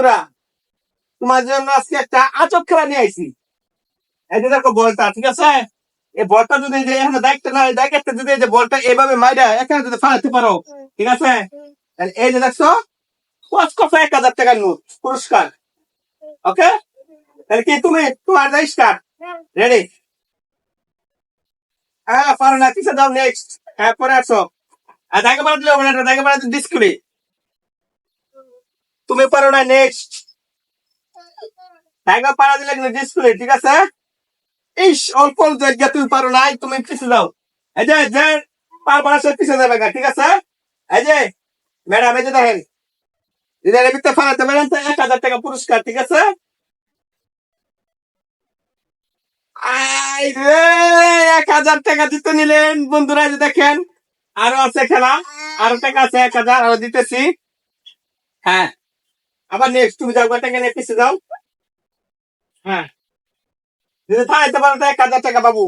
বন্ধুরা, তোমার জন্য আজকে একটা আজব খেলা নিয়ে আইছি। এই যে দেখো বলটা, ঠিক আছে? এই বলটা যদি যে এখানে দায়িত্ব না দায়িত্ব যদি এই যে বলটা এভাবে মাইরা এখানে যদি ফালাতে পারো, ঠিক আছে? তাহলে এই যে দেখছো, পাঁচ কফে 1,000 টাকার নোট পুরস্কার। ওকে, তাহলে কি তুমি তোমার স্টার্ট রেডি? হ্যাঁ, পারো না, কিসে দাও নেক্সট। হ্যাঁ, পরে আসো। আর দাগে পারা দিলে হবে না, দাগে পারা ডিসকুলি। তুমি পারো না, নেক্সট। দাগে পারা দিলে কিন্তু ডিসকুলি, ঠিক আছে? ইস, অল্প জায়গা তুমি পারো নাই, তুমি পিছিয়ে যাও। এই যে যে পারবার সে পিছিয়ে যাবে গা, ঠিক আছে? এই যে ম্যাডাম, এই যে দেখেন, যদি এর ভিতরে ফালাতে পারেন তো 1,000 টাকা পুরস্কার, ঠিক আছে? আই রে, 1,000 টাকা দিতে নিলেন বন্ধুরা, এই যে দেখেন। আরো আছে খেলা, আরো টাকা আছে 1,000, আরো দিতেছি। হ্যাঁ, আবার নেক্সট তুমি যাও, টাকা নিয়ে পিছিয়ে যাও। হ্যাঁ, যদি ফালাইতে পারো তো 1,000 টাকা বাবু।